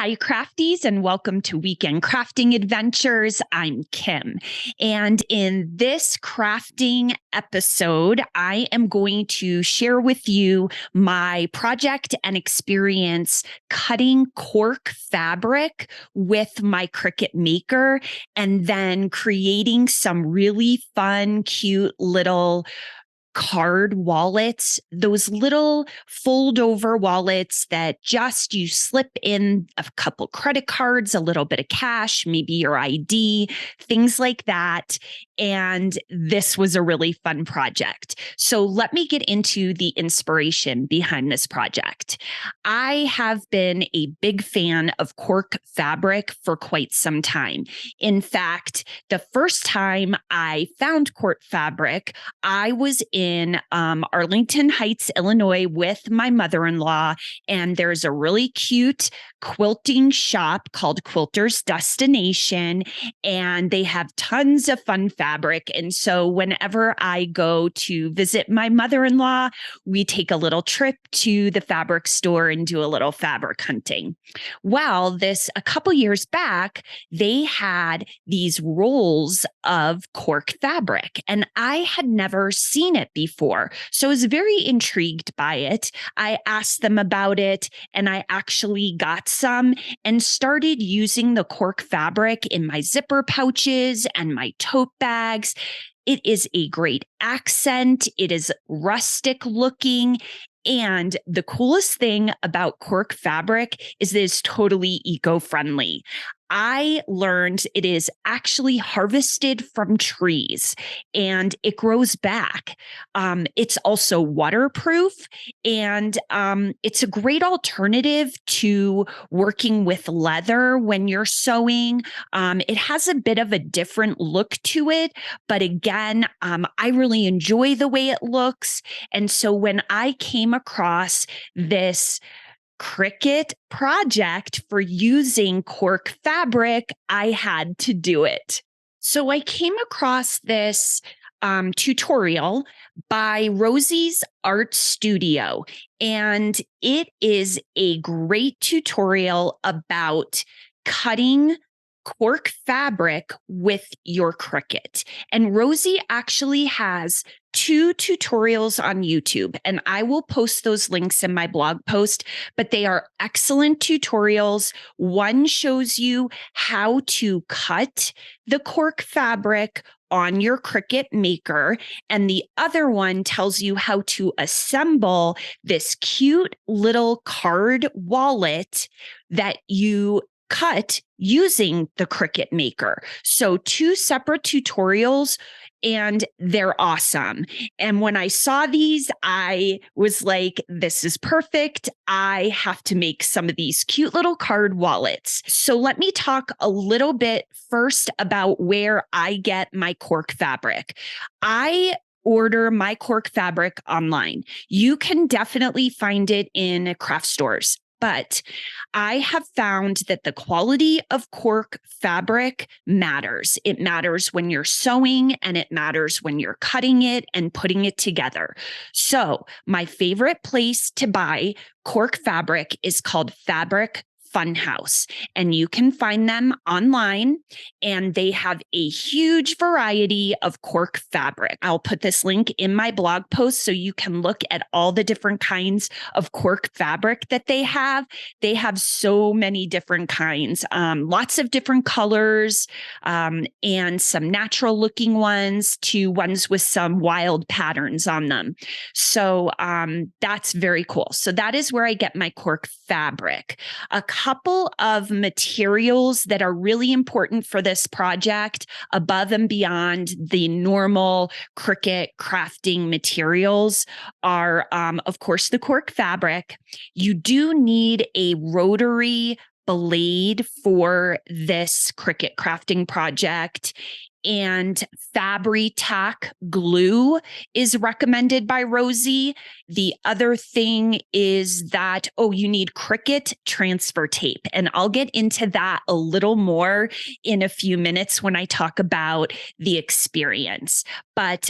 Hi, crafties, and welcome to Weekend Crafting Adventures. I'm Kim. And in this crafting episode, I am going to share with you my project and experience cutting cork fabric with my Cricut maker and then creating some really fun, cute little card wallets, those little fold over wallets that just you slip in a couple credit cards, a little bit of cash, maybe your ID, things like that. And this was a really fun project. So let me get into the inspiration behind this project. I have been a big fan of cork fabric for quite some time. In fact, the first time I found cork fabric, I was in Arlington Heights, Illinois with my mother-in-law, and there's a really cute quilting shop called Quilter's Destination, and they have tons of fun fabric. And so whenever I go to visit my mother-in-law, we take a little trip to the fabric store and do a little fabric hunting. Well, a couple years back, they had these rolls of cork fabric, and I had never seen it before. So I was very intrigued by it. I asked them about it, and I actually got some and started using the cork fabric in my zipper pouches and my tote bags. It is a great accent. It is rustic looking. And the coolest thing about cork fabric is that it's totally eco-friendly. I learned it is actually harvested from trees and it grows back. It's also waterproof, and it's a great alternative to working with leather when you're sewing. It has a bit of a different look to it, but again, I really enjoy the way it looks. And so when I came across this Cricut project for using cork fabric, I had to do it. So I came across this tutorial by Rosie's Art Studio, and it is a great tutorial about cutting cork fabric with your Cricut. And Rosie actually has 2 tutorials on YouTube, and I will post those links in my blog post, but they are excellent tutorials. One shows you how to cut the cork fabric on your Cricut maker, and the other one tells you how to assemble this cute little card wallet that you cut using the Cricut maker. So 2 separate tutorials, and they're awesome. And when I saw these, I was like, this is perfect. I have to make some of these cute little card wallets. So let me talk a little bit first about where I get my cork fabric. I order my cork fabric online. You can definitely find it in craft stores. But I have found that the quality of cork fabric matters. It matters when you're sewing, and it matters when you're cutting it and putting it together. So my favorite place to buy cork fabric is called Fabric Funhouse, and you can find them online, and they have a huge variety of cork fabric. I'll put this link in my blog post so you can look at all the different kinds of cork fabric that they have. They have so many different kinds, lots of different colors, and some natural looking ones to ones with some wild patterns on them. So that's very cool. So that is where I get my cork fabric. A couple of materials that are really important for this project above and beyond the normal Cricut crafting materials are, of course, the cork fabric. You do need a rotary blade for this Cricut crafting project. And Fabri-Tac glue is recommended by Rosie. The other thing is that, you need Cricut transfer tape. And I'll get into that a little more in a few minutes when I talk about the experience. But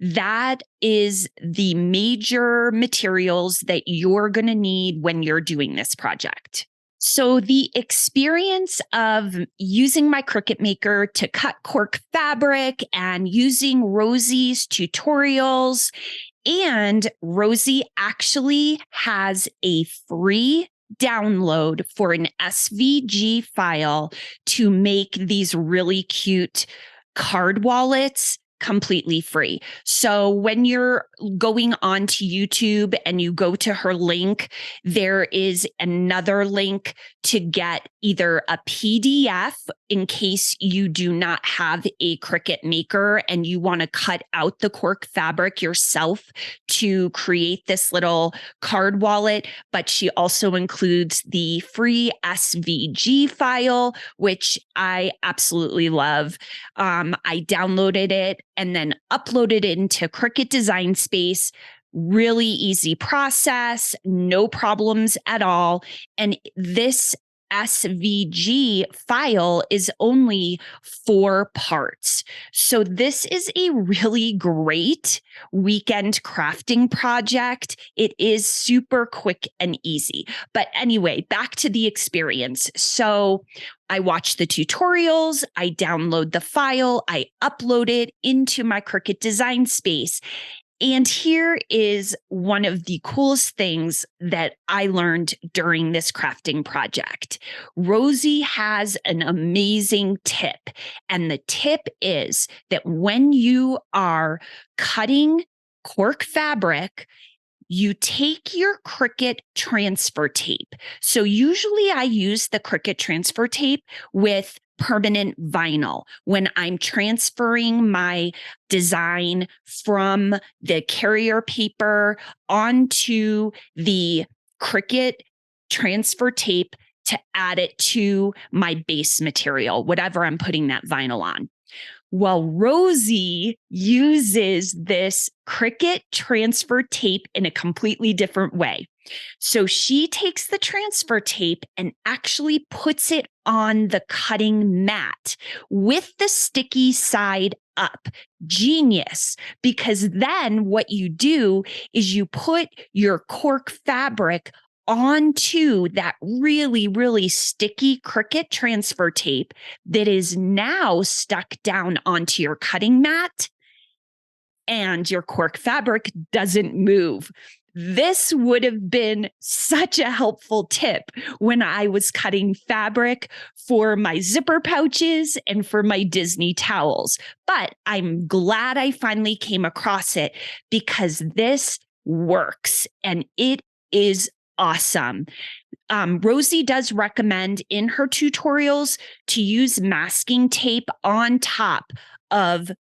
that is the major materials that you're going to need when you're doing this project. So the experience of using my Cricut Maker to cut cork fabric and using Rosie's tutorials, and Rosie actually has a free download for an SVG file to make these really cute card wallets completely free. So when you're going onto YouTube and you go to her link, there is another link to get either a PDF in case you do not have a Cricut Maker and you want to cut out the cork fabric yourself to create this little card wallet. But she also includes the free SVG file, which I absolutely love. I downloaded it and then uploaded it into Cricut Design Space. Really easy process, no problems at all. And this SVG file is only 4 parts. So this is a really great weekend crafting project. It is super quick and easy. But anyway, back to the experience. So I watch the tutorials, I download the file, I upload it into my Cricut Design Space. And here is one of the coolest things that I learned during this crafting project. Rosie has an amazing tip. And the tip is that when you are cutting cork fabric, you take your Cricut transfer tape. So usually I use the Cricut transfer tape with permanent vinyl when I'm transferring my design from the carrier paper onto the Cricut transfer tape to add it to my base material, whatever I'm putting that vinyl on. Well, Rosie uses this Cricut transfer tape in a completely different way. So she takes the transfer tape and actually puts it on the cutting mat with the sticky side up. Genius, because then what you do is you put your cork fabric onto that really, really sticky Cricut transfer tape that is now stuck down onto your cutting mat, and your cork fabric doesn't move. This would have been such a helpful tip when I was cutting fabric for my zipper pouches and for my Disney towels. But I'm glad I finally came across it because this works and it is awesome. Rosie does recommend in her tutorials to use masking tape on top of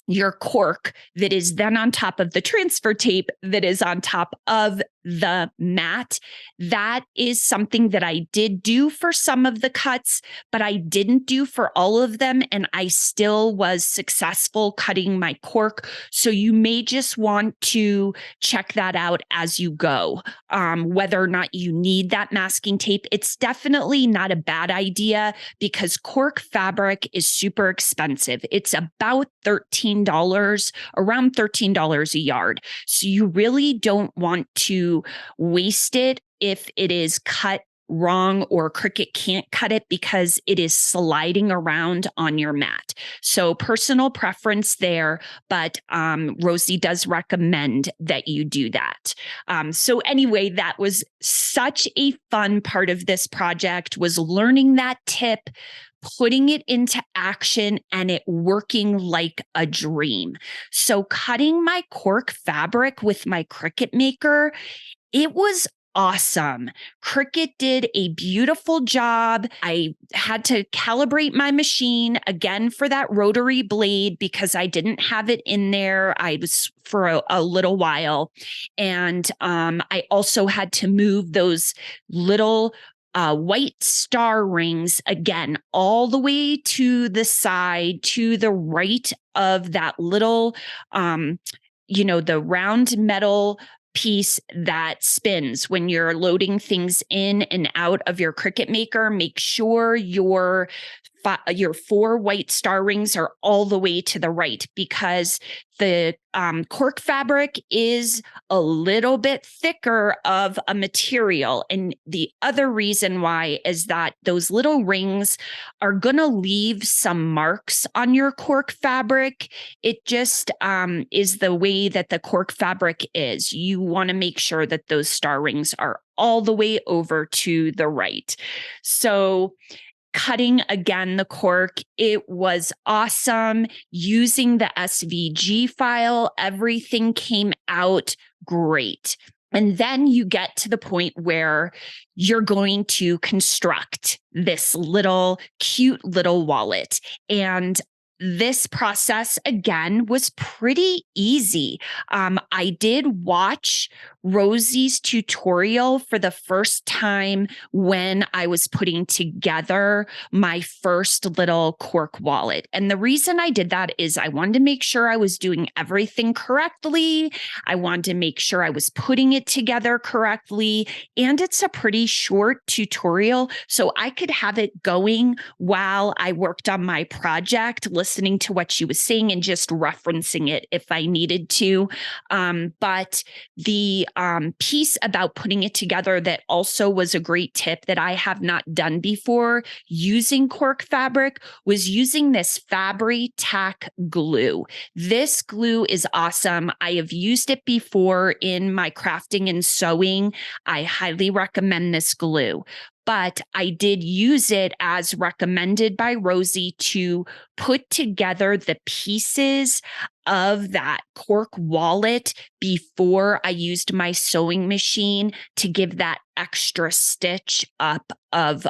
your cork that is then on top of the transfer tape that is on top of the mat. That is something that I did do for some of the cuts, but I didn't do for all of them. And I still was successful cutting my cork. So you may just want to check that out as you go, whether or not you need that masking tape. It's definitely not a bad idea because cork fabric is super expensive. It's about $13, around $13 a yard. So you really don't want to waste it if it is cut wrong or Cricut can't cut it because it is sliding around on your mat. So personal preference there, but Rosie does recommend that you do that. So anyway, that was such a fun part of this project, was learning that tip, putting it into action, and it working like a dream. So cutting my cork fabric with my Cricut Maker, it was awesome. Cricut did a beautiful job. I had to calibrate my machine again for that rotary blade because I didn't have it in there. I was for a little while. And I also had to move those little white star rings again, all the way to the side, to the right of that little, the round metal piece that spins when you're loading things in and out of your Cricut Maker. Make sure your your 4 white star rings are all the way to the right, because the cork fabric is a little bit thicker of a material. And the other reason why is that those little rings are going to leave some marks on your cork fabric. It just is the way that the cork fabric is. You want to make sure that those star rings are all the way over to the right. So cutting again the cork, it was awesome. Using the SVG file, everything came out great. And then you get to the point where you're going to construct this cute little wallet. And this process, again, was pretty easy. I did watch Rosie's tutorial for the first time when I was putting together my first little cork wallet. And the reason I did that is I wanted to make sure I was doing everything correctly. I wanted to make sure I was putting it together correctly. And it's a pretty short tutorial, so I could have it going while I worked on my project, listening to what she was saying and just referencing it if I needed to. But the piece about putting it together that also was a great tip that I have not done before using cork fabric was using this Fabri-Tac glue. This glue is awesome. I have used it before in my crafting and sewing. I highly recommend this glue. But I did use it as recommended by Rosie to put together the pieces of that cork wallet before I used my sewing machine to give that extra stitch up of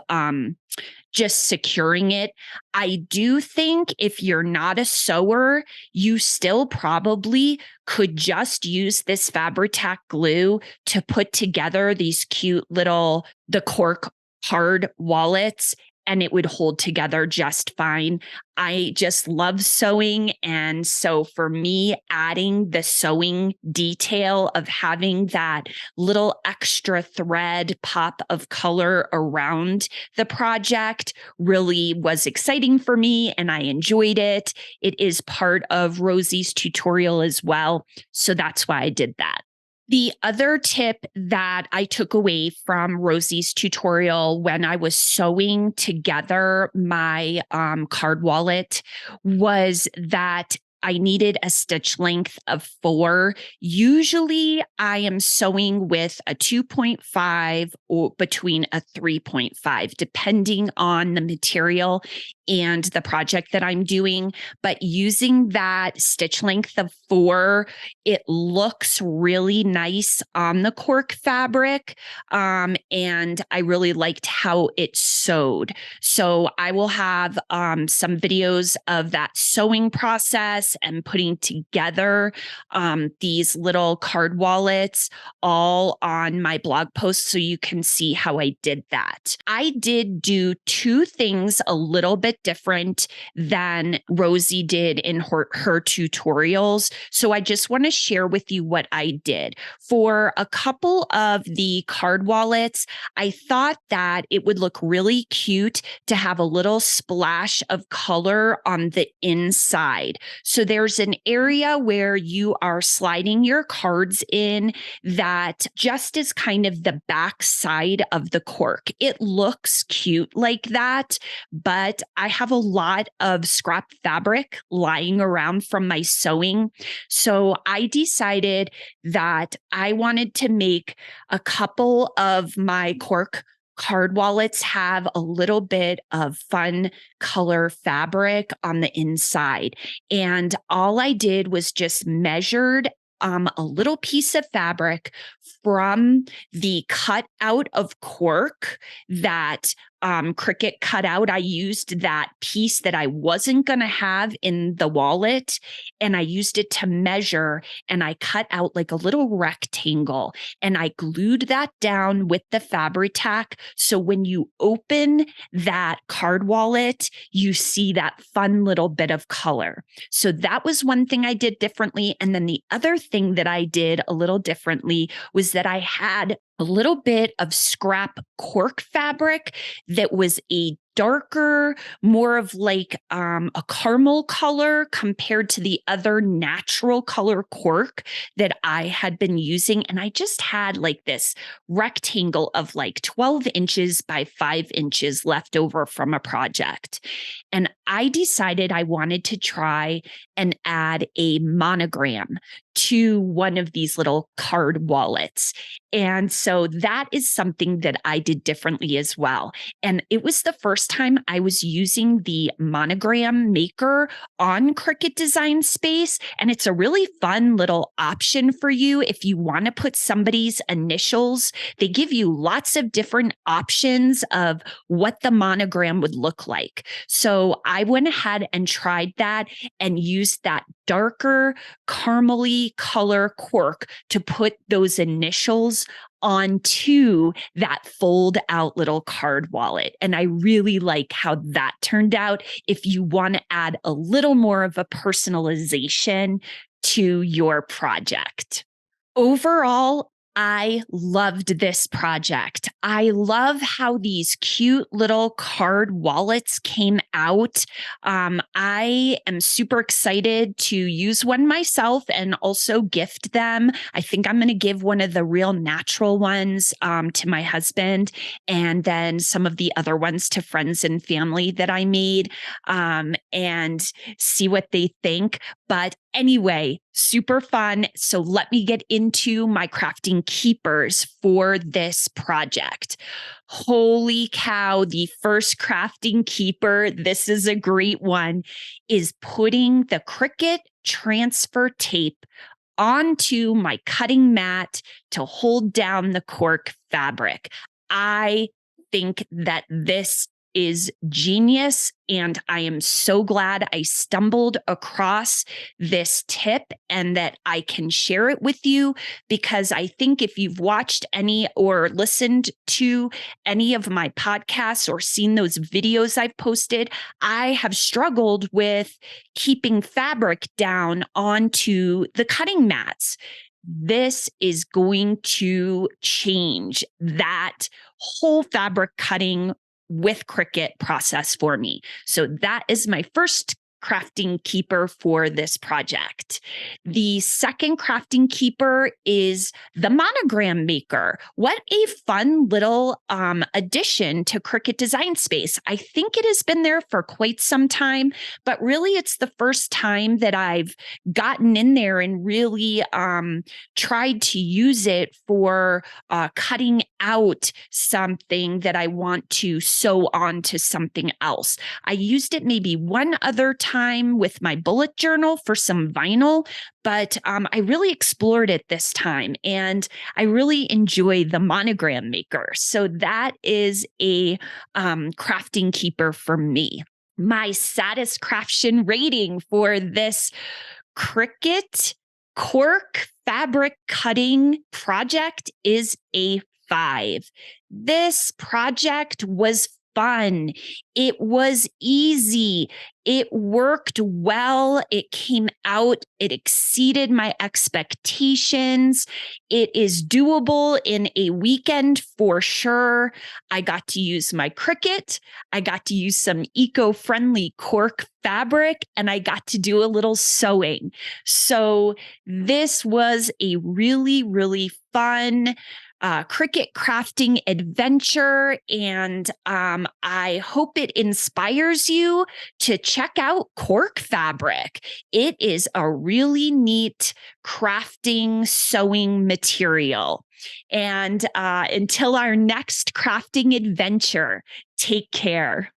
just securing it. I do think if you're not a sewer, you still probably could just use this Fabri-Tac glue to put together these cute the cork hard wallets, and it would hold together just fine. I just love sewing. And so for me, adding the sewing detail of having that little extra thread pop of color around the project really was exciting for me, and I enjoyed it. It is part of Rosie's tutorial as well. So that's why I did that. The other tip that I took away from Rosie's tutorial when I was sewing together my card wallet was that I needed a stitch length of 4. Usually I am sewing with a 2.5 or between a 3.5, depending on the material and the project that I'm doing. But using that stitch length of 4, it looks really nice on the cork fabric. And I really liked how it sewed. So I will have some videos of that sewing process and putting together these little card wallets all on my blog post so you can see how I did that. I did do 2 things a little bit different than Rosie did in her tutorials. So I just want to share with you what I did. For a couple of the card wallets, I thought that it would look really cute to have a little splash of color on the inside. So there's an area where you are sliding your cards in that just is kind of the back side of the cork. It looks cute like that, but I have a lot of scrap fabric lying around from my sewing. So I decided that I wanted to make a couple of my cork card wallets have a little bit of fun color fabric on the inside. And all I did was just measured a little piece of fabric from the cutout of cork that Cricut cut out. I used that piece that I wasn't going to have in the wallet, and I used it to measure, and I cut out like a little rectangle, and I glued that down with the Fabri-Tac. So when you open that card wallet, you see that fun little bit of color. So that was one thing I did differently. And then the other thing that I did a little differently was that I had a little bit of scrap cork fabric that was a darker, more of like a caramel color compared to the other natural color cork that I had been using. And I just had like this rectangle of like 12 inches by 5 inches left over from a project. And I decided I wanted to try and add a monogram to one of these little card wallets. And so that is something that I did differently as well. And it was the first time I was using the monogram maker on Cricut Design Space. And it's a really fun little option for you if you want to put somebody's initials. They give you lots of different options of what the monogram would look like. So I went ahead and tried that and used that darker caramely color cork to put those initials onto that fold out little card wallet. And I really like how that turned out if you want to add a little more of a personalization to your project. Overall, I loved this project. I love how these cute little card wallets came out. I am super excited to use one myself and also gift them. I think I'm going to give one of the real natural ones to my husband, and then some of the other ones to friends and family that I made, and see what they think. But anyway, super fun. So let me get into my crafting keepers for this project. Holy cow, the first crafting keeper, this is a great one, is putting the Cricut transfer tape onto my cutting mat to hold down the cork fabric. I think that this is genius, and I am so glad I stumbled across this tip and that I can share it with you, because I think if you've watched any or listened to any of my podcasts or seen those videos I've posted, I have struggled with keeping fabric down onto the cutting mats. This is going to change that whole fabric cutting with Cricut process for me. So that is my first crafting keeper for this project. The second crafting keeper is the monogram maker. What a fun little addition to Cricut Design Space. I think it has been there for quite some time, but really it's the first time that I've gotten in there and really tried to use it for cutting out something that I want to sew onto something else. I used it maybe one other time with my bullet journal for some vinyl, but I really explored it this time, and I really enjoy the monogram maker. So that is a crafting keeper for me. My satisfaction rating for this Cricut cork fabric cutting project is a 5. This project was fun. It was easy. It worked well. It came out. It exceeded my expectations. It is doable in a weekend for sure. I got to use my Cricut. I got to use some eco-friendly cork fabric, and I got to do a little sewing. So this was a really, really fun Cricut crafting adventure, and I hope it inspires you to check out cork fabric. It is a really neat crafting sewing material. And until our next crafting adventure, take care.